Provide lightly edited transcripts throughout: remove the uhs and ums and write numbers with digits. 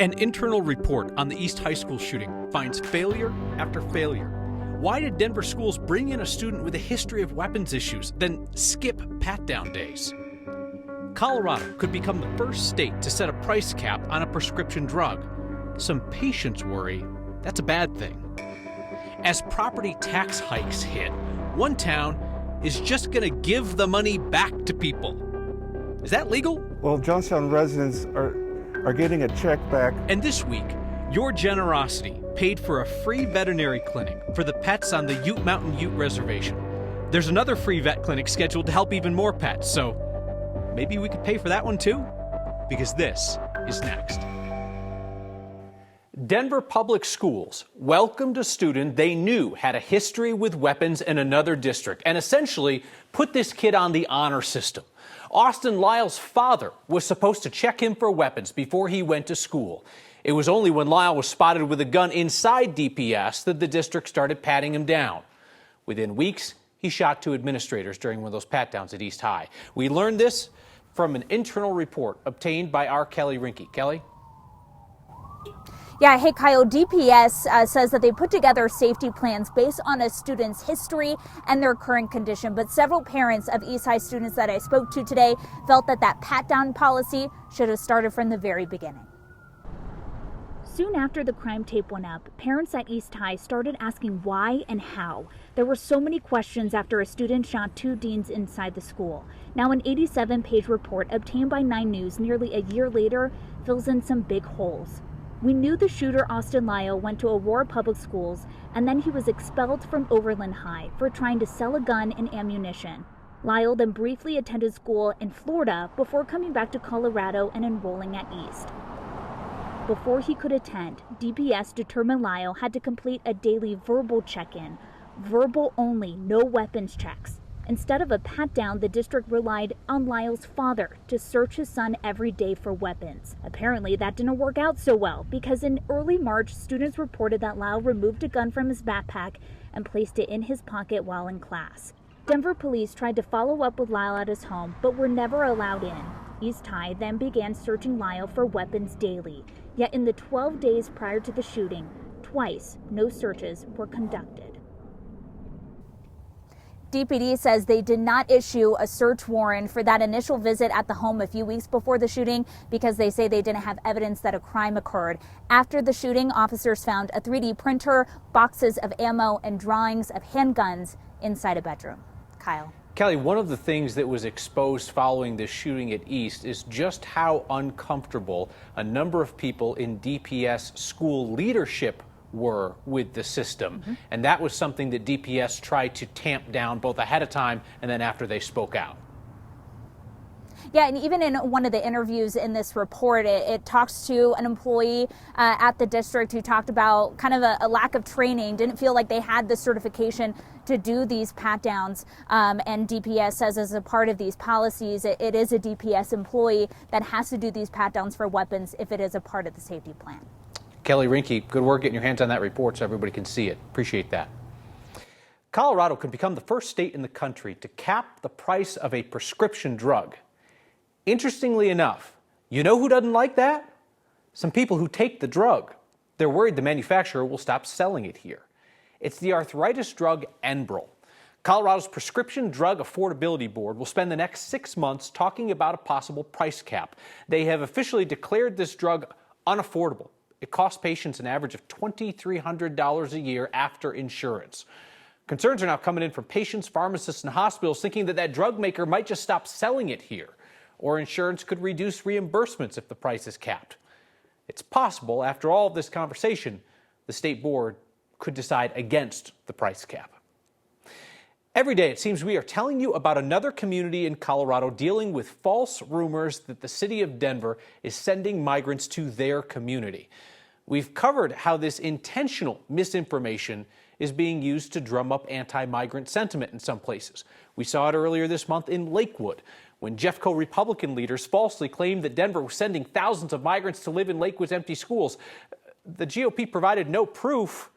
An internal report on the East High School shooting finds failure after failure. Why did Denver schools bring in a student with a history of weapons issues, then skip pat-down days? Colorado could become the first state to set a price cap on a prescription drug. Some patients worry that's a bad thing. As property tax hikes hit, one town is just going to give the money back to people. Is that legal? Well, Johnstown residents are getting a check back. And this week, your generosity paid for a free veterinary clinic for the pets on the Ute Mountain Ute Reservation. There's another free vet clinic scheduled to help even more pets, so maybe we could pay for that one too? Because this is next. Denver Public Schools welcomed a student they knew had a history with weapons in another district and essentially put this kid on the honor system. Austin Lyle's father was supposed to check him for weapons before he went to school. It was only when Lyle was spotted with a gun inside DPS that the district started patting him down. Within weeks, he shot two administrators during one of those pat-downs at East High. We learned this from an internal report obtained by our Kelly Rinke. Kelly? Yeah, hey, Kyle, DPS says that they put together safety plans based on a student's history and their current condition. But several parents of East High students that I spoke to today felt that that pat-down policy should have started from the very beginning. Soon after the crime tape went up, parents at East High started asking why and how. There were so many questions after a student shot two deans inside the school. Now an 87-page report obtained by 9 News nearly a year later fills in some big holes. We knew the shooter, Austin Lyle, went to Aurora Public Schools, and then he was expelled from Overland High for trying to sell a gun and ammunition. Lyle then briefly attended school in Florida before coming back to Colorado and enrolling at East. Before he could attend, DPS determined Lyle had to complete a daily verbal check-in. Verbal only, no weapons checks. Instead of a pat-down, the district relied on Lyle's father to search his son every day for weapons. Apparently, that didn't work out so well because in early March, students reported that Lyle removed a gun from his backpack and placed it in his pocket while in class. Denver police tried to follow up with Lyle at his home, but were never allowed in. East High then began searching Lyle for weapons daily. Yet in the 12 days prior to the shooting, twice no searches were conducted. DPD says they did not issue a search warrant for that initial visit at the home a few weeks before the shooting because they say they didn't have evidence that a crime occurred. After the shooting, officers found a 3D printer, boxes of ammo, and drawings of handguns inside a bedroom. Kyle. Kelly, one of the things that was exposed following this shooting at East is just how uncomfortable a number of people in DPS school leadership were with the system. And that was something that DPS tried to tamp down both ahead of time and then after they spoke out. Yeah, and even in one of the interviews in this report, it talks to an employee at the district who talked about kind of a lack of training, didn't feel like they had the certification to do these pat-downs. And DPS says as a part of these policies, it is a DPS employee that has to do these pat-downs for weapons if it is a part of the safety plan. Kelly Rinke, good work getting your hands on that report so everybody can see it. Appreciate that. Colorado could become the first state in the country to cap the price of a prescription drug. Interestingly enough, you know who doesn't like that? Some people who take the drug. They're worried the manufacturer will stop selling it here. It's the arthritis drug Enbrel. Colorado's Prescription Drug Affordability Board will spend the next 6 months talking about a possible price cap. They have officially declared this drug unaffordable. It costs patients an average of $2,300 a year after insurance. Concerns are now coming in from patients, pharmacists, and hospitals thinking that drug maker might just stop selling it here, or insurance could reduce reimbursements if the price is capped. It's possible, after all of this conversation, the state board could decide against the price cap. Every day, it seems we are telling you about another community in Colorado dealing with false rumors that the city of Denver is sending migrants to their community. We've covered how this intentional misinformation is being used to drum up anti-migrant sentiment in some places. We saw it earlier this month in Lakewood, when Jeffco Republican leaders falsely claimed that Denver was sending thousands of migrants to live in Lakewood's empty schools. The GOP provided no proof.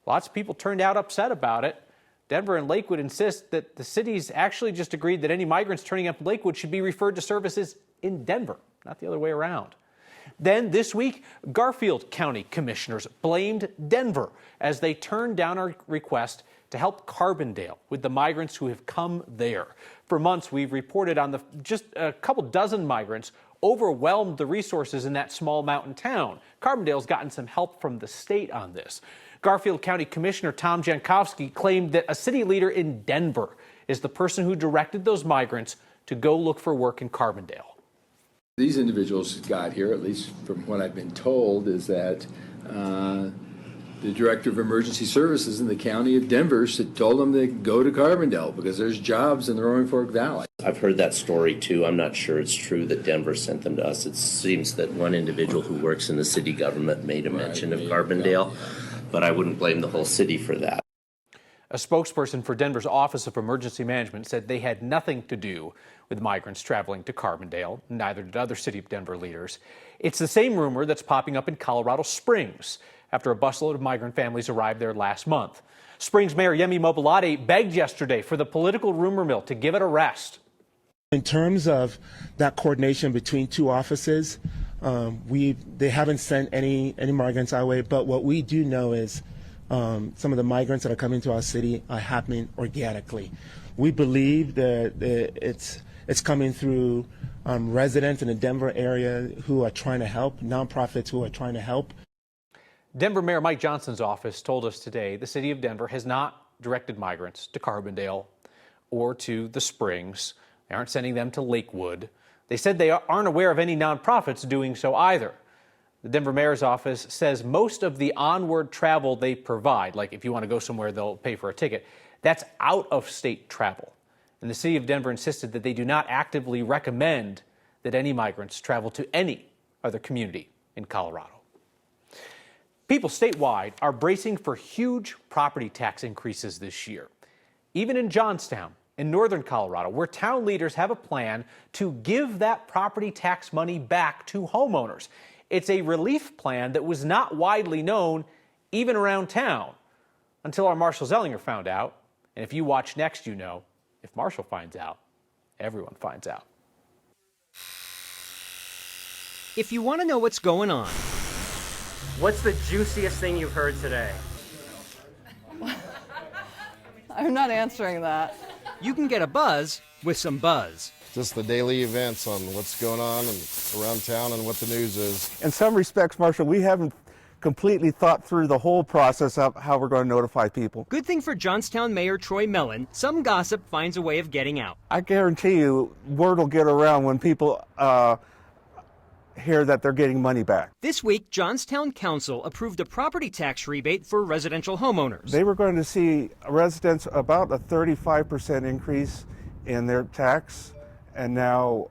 Lots of people turned out upset about it. Denver and Lakewood insist that the cities actually just agreed that any migrants turning up in Lakewood should be referred to services in Denver, not the other way around. Then this week, Garfield County commissioners blamed Denver as they turned down our request to help Carbondale with the migrants who have come there. For months, we've reported on just a couple dozen migrants overwhelmed the resources in that small mountain town. Carbondale's gotten some help from the state on this. Garfield County Commissioner Tom Jankowski claimed that a city leader in Denver is the person who directed those migrants to go look for work in Carbondale. These individuals got here, at least from what I've been told, is that the director of emergency services in the county of Denver told them to go to Carbondale because there's jobs in the Roaring Fork Valley. I've heard that story too. I'm not sure it's true that Denver sent them to us. It seems that one individual who works in the city government made a mention of Carbondale, but I wouldn't blame the whole city for that. A spokesperson for Denver's Office of Emergency Management said they had nothing to do with migrants traveling to Carbondale. Neither did other City of Denver leaders. It's the same rumor that's popping up in Colorado Springs after a busload of migrant families arrived there last month. Springs Mayor Yemi Mobolade begged yesterday for the political rumor mill to give it a rest. In terms of that coordination between two offices, they haven't sent any migrants our way, but what we do know is some of the migrants that are coming to our city are happening organically. We believe that it's coming through residents in the Denver area who are trying to help, nonprofits who are trying to help. Denver Mayor Mike Johnson's office told us today the city of Denver has not directed migrants to Carbondale or to the Springs. They aren't sending them to Lakewood. They said they aren't aware of any nonprofits doing so either. The Denver mayor's office says most of the onward travel they provide, like if you want to go somewhere, they'll pay for a ticket, that's out-of-state travel. And the city of Denver insisted that they do not actively recommend that any migrants travel to any other community in Colorado. People statewide are bracing for huge property tax increases this year. Even in Johnstown, in northern Colorado, where town leaders have a plan to give that property tax money back to homeowners. It's a relief plan that was not widely known even around town until our Marshall Zellinger found out. And if you watch next, you know, if Marshall finds out, everyone finds out. If you want to know what's going on, what's the juiciest thing you've heard today? I'm not answering that. you can get a buzz with some buzz. Just the daily events on what's going on and around town and what the news is. In some respects, Marshall, we haven't completely thought through the whole process of how we're going to notify people. Good thing for Johnstown Mayor Troy Mellon, some gossip finds a way of getting out. I guarantee you word will get around when people hear that they're getting money back. This week, Johnstown Council approved a property tax rebate for residential homeowners. They were going to see residents about a 35% increase in their tax, and now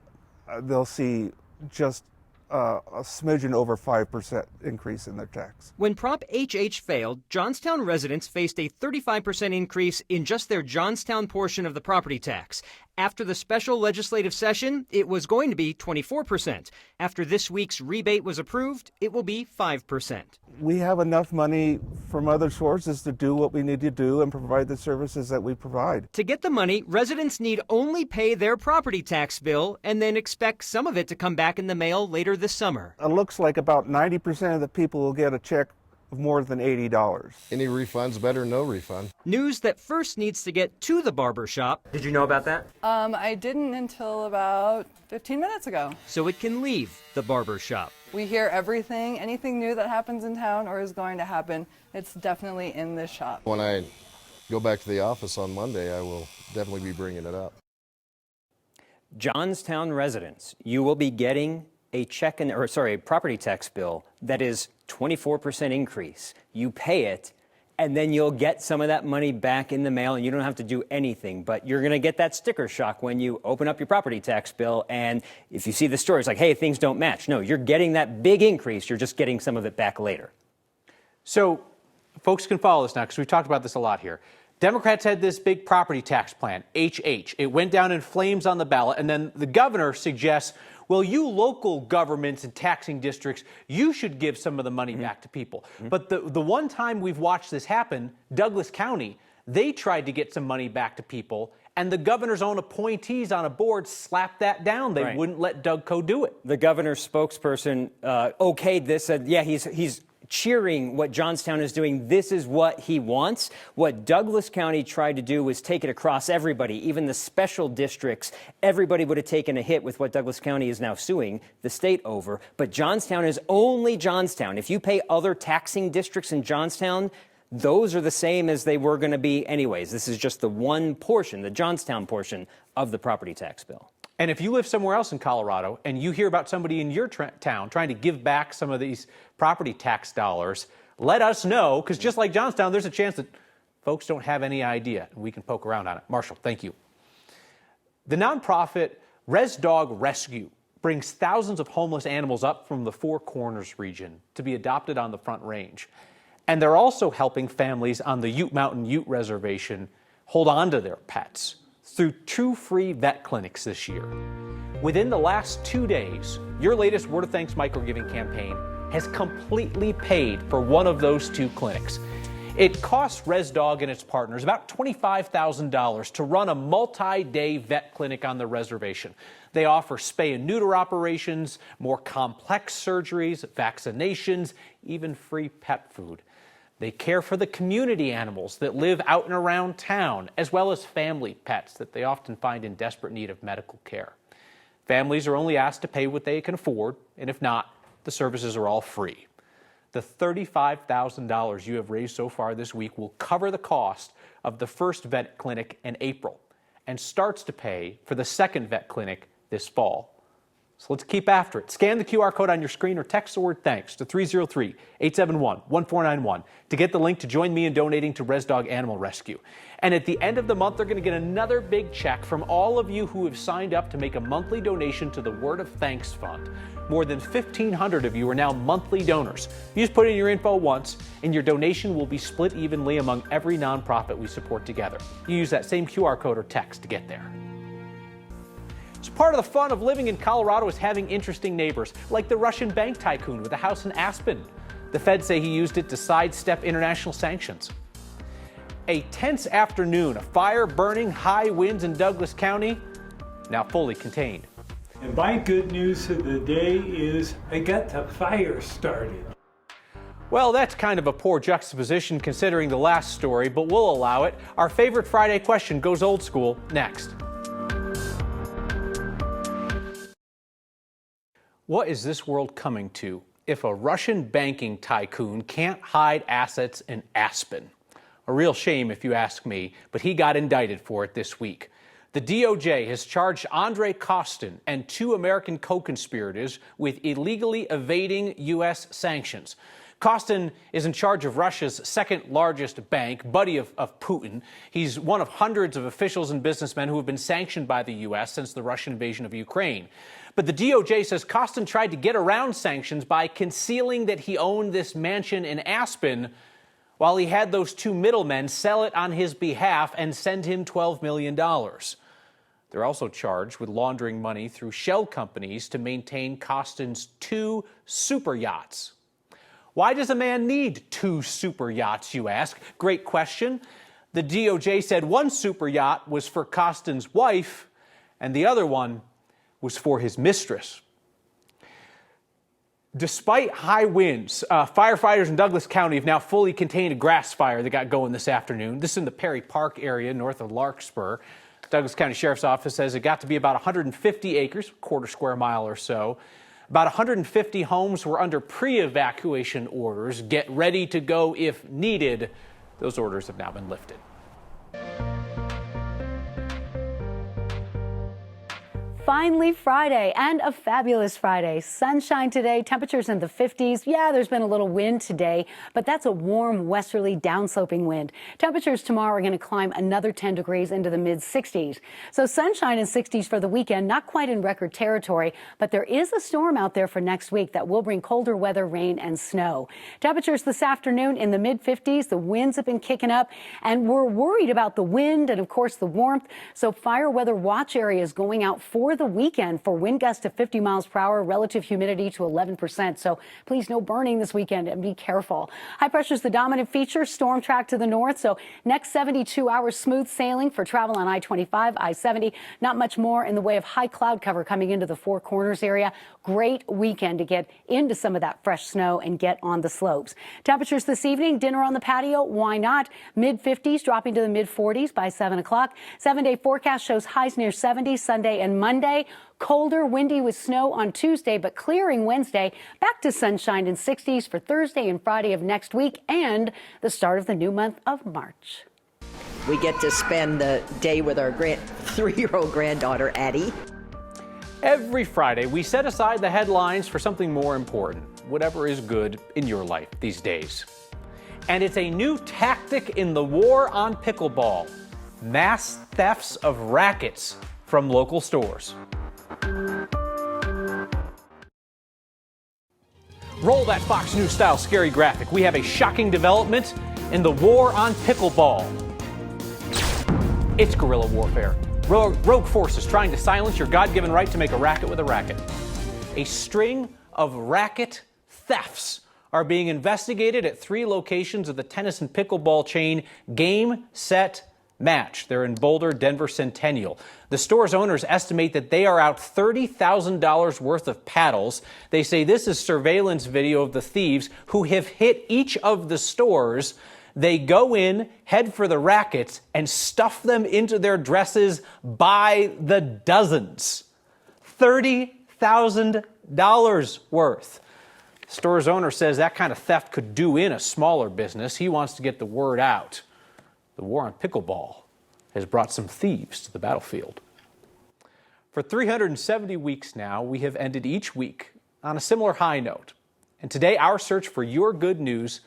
they'll see just a smidgen over 5% increase in their tax. When Prop HH failed, Johnstown residents faced a 35% increase in just their Johnstown portion of the property tax. After the special legislative session, it was going to be 24%. After this week's rebate was approved, it will be 5%. We have enough money from other sources to do what we need to do and provide the services that we provide. To get the money, residents need only pay their property tax bill and then expect some of it to come back in the mail later this summer. It looks like about 90% of the people will get a check of more than $80. Any refund's better than no refund. News that first needs to get to the barber shop. Did you know about that? I didn't until about 15 minutes ago. So it can leave the barber shop. We hear everything, anything new that happens in town or is going to happen, it's definitely in this shop. When I go back to the office on Monday, I will definitely be bringing it up. Johnstown residents, you will be getting a property tax bill that is 24% increase. You pay it, and then you'll get some of that money back in the mail, and you don't have to do anything. But you're going to get that sticker shock when you open up your property tax bill, and if you see the stories like, hey, things don't match. No, you're getting that big increase. You're just getting some of it back later. So folks can follow this now because we've talked about this a lot here. Democrats had this big property tax plan, HH. It went down in flames on the ballot, and then the governor suggests, well, you local governments and taxing districts, you should give some of the money back to people. But the one time we've watched this happen, Douglas County, they tried to get some money back to people, And the governor's own appointees on a board slapped that down. They wouldn't let Doug Coe do it. The governor's spokesperson okayed this, said, yeah, he's cheering what Johnstown is doing. This is what he wants. What Douglas County tried to do was take it across everybody, even the special districts. Everybody would have taken a hit with what Douglas County is now suing the state over. But Johnstown is only Johnstown. If you pay other taxing districts in Johnstown, those are the same as they were going to be anyways. This is just the one portion, the Johnstown portion of the property tax bill. And if you live somewhere else in Colorado and you hear about somebody in your town trying to give back some of these property tax dollars, let us know, because just like Johnstown, there's a chance that folks don't have any idea, and we can poke around on it. Marshall, thank you. The nonprofit Res Dog Rescue brings thousands of homeless animals up from the Four Corners region to be adopted on the Front Range. And they're also helping families on the Ute Mountain Ute Reservation hold on to their pets through 2 free vet clinics this year. Within the last 2 days, your latest Word of Thanks microgiving campaign has completely paid for one of those 2 clinics. It costs Res Dog and its partners about $25,000 to run a multi-day vet clinic on the reservation. They offer spay and neuter operations, more complex surgeries, vaccinations, even free pet food. They care for the community animals that live out and around town, as well as family pets that they often find in desperate need of medical care. Families are only asked to pay what they can afford, and if not, the services are all free. The $35,000 you have raised so far this week will cover the cost of the first vet clinic in April and starts to pay for the second vet clinic this fall. So let's keep after it. Scan the QR code on your screen or text the word thanks to 303-871-1491 to get the link to join me in donating to Res Dog Animal Rescue. And at the end of the month, they're going to get another big check from all of you who have signed up to make a monthly donation to the Word of Thanks Fund. More than 1,500 of you are now monthly donors. You just put in your info once, and your donation will be split evenly among every nonprofit we support together. You use that same QR code or text to get there. So part of the fun of living in Colorado is having interesting neighbors, like the Russian bank tycoon with a house in Aspen. The feds say he used it to sidestep international sanctions. A tense afternoon, a fire burning, high winds in Douglas County, now fully contained. And my good news of the day is I got the fire started. Well, that's kind of a poor juxtaposition considering the last story, but we'll allow it. Our favorite Friday question goes old school next. What is this world coming to if a Russian banking tycoon can't hide assets in Aspen? A real shame if you ask me, but he got indicted for it this week. The DOJ has charged Andrei Kostin and 2 American co-conspirators with illegally evading U.S. sanctions. Kostin is in charge of Russia's second largest bank, buddy of Putin. He's one of hundreds of officials and businessmen who have been sanctioned by the U.S. since the Russian invasion of Ukraine. But the DOJ says Kostin tried to get around sanctions by concealing that he owned this mansion in Aspen while he had those 2 middlemen sell it on his behalf and send him $12 million. They're also charged with laundering money through shell companies to maintain Kostin's 2 super yachts. Why does a man need 2 super yachts, you ask? Great question. The DOJ said one super yacht was for Kostin's wife and the other one was for his mistress. Despite high winds, firefighters in Douglas County have now fully contained a grass fire that got going this afternoon. This is in the Perry Park area north of Larkspur. Douglas County Sheriff's Office says it got to be about 150 acres, quarter square mile or so. About 150 homes were under pre-evacuation orders. Get ready to go if needed. Those orders have now been lifted. Finally Friday, and a fabulous Friday. Sunshine today, temperatures in the 50s. Yeah, there's been a little wind today, but that's a warm westerly downsloping wind. Temperatures tomorrow are going to climb another 10 degrees into the mid-60s. So sunshine and 60s for the weekend, not quite in record territory, but there is a storm out there for next week that will bring colder weather, rain, and snow. Temperatures this afternoon in the mid-50s. The winds have been kicking up, and we're worried about the wind and, of course, the warmth. So fire weather watch areas going out for for the weekend for wind gusts to 50 miles per hour, relative humidity to 11%. So please, no burning this weekend and be careful. High pressure is the dominant feature, storm track to the north. So next 72 hours, smooth sailing for travel on I-25, I-70. Not much more in the way of high cloud cover coming into the Four Corners area. Great weekend to get into some of that fresh snow and get on the slopes. Temperatures this evening, dinner on the patio, why not? Mid-50s dropping to the mid-40s by 7 o'clock. 7-day forecast shows highs near 70 Sunday and Monday. Colder, windy with snow on Tuesday, but clearing Wednesday. Back to sunshine in 60s for Thursday and Friday of next week and the start of the new month of March. We get to spend the day with our 3-year-old granddaughter, Addie. Every Friday, we set aside the headlines for something more important, whatever is good in your life these days. And it's a new tactic in the war on pickleball: mass thefts of rackets from local stores. Roll that Fox News style scary graphic. We have a shocking development in the war on pickleball. It's guerrilla warfare. Rogue forces trying to silence your God-given right to make a racket with a racket. A string of racket thefts are being investigated at 3 locations of the tennis and pickleball chain Game, Set, Match. They're in Boulder, Denver, Centennial. The store's owners estimate that they are out $30,000 worth of paddles. They say this is surveillance video of the thieves who have hit each of the stores. They go in, head for the rackets, and stuff them into their dresses by the dozens. $30,000 worth. The store's owner says that kind of theft could do in a smaller business. He wants to get the word out. The war on pickleball has brought some thieves to the battlefield. For 370 weeks now, we have ended each week on a similar high note. And today, our search for your good news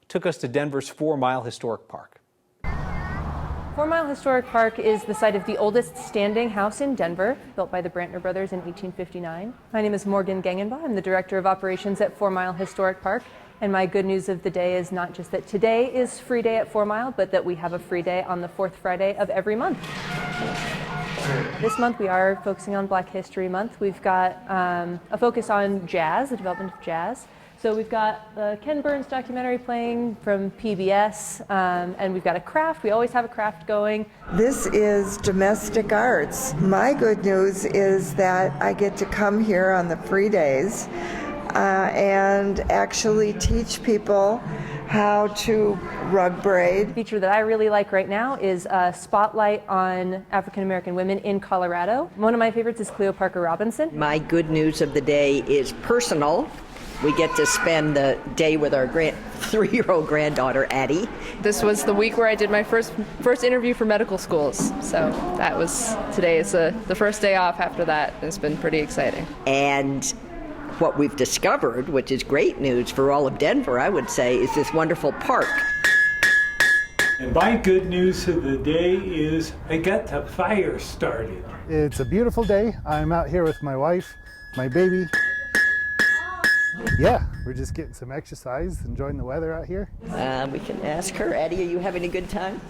took us to Denver's 4 Mile Historic Park. 4 Mile Historic Park is the site of the oldest standing house in Denver, built by the Brantner brothers in 1859. My name is Morgan Gangenbaugh. I'm the Director of Operations at 4 Mile Historic Park. And my good news of the day is not just that today is free day at 4 Mile, but that we have a free day on the 4th Friday of every month. This month we are focusing on Black History Month. We've got a focus on jazz, the development of jazz. So we've got the Ken Burns documentary playing from PBS, and we've got a craft. We always have a craft going. This is domestic arts. My good news is that I get to come here on the free days and actually teach people how to rug braid. The feature that I really like right now is a spotlight on African American women in Colorado. One of my favorites is Cleo Parker Robinson. My good news of the day is personal. We get to spend the day with our 3-year-old granddaughter, Addie. This was the week where I did my first interview for medical schools. So that was, today is the first day off after that. It's been pretty exciting. And what we've discovered, which is great news for all of Denver, I would say, is this wonderful park. And my good news of the day is I got the fire started. It's a beautiful day. I'm out here with my wife, my baby. Yeah, we're just getting some exercise, enjoying the weather out here. We can ask her. Addie, are you having a good time?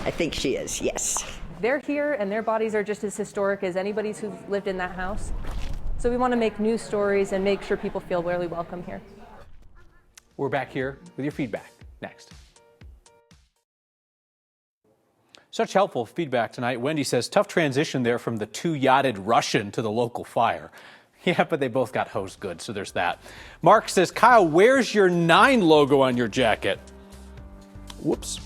I think she is, yes. They're here and their bodies are just as historic as anybody's who's lived in that house. So we want to make news stories and make sure people feel really welcome here. We're back here with your feedback next. Such helpful feedback tonight. Wendy says, tough transition there from the 2-yachted Russian to the local fire. Yeah, but they both got hosed good, so there's that. Mark says, Kyle, where's your 9 logo on your jacket? Whoops.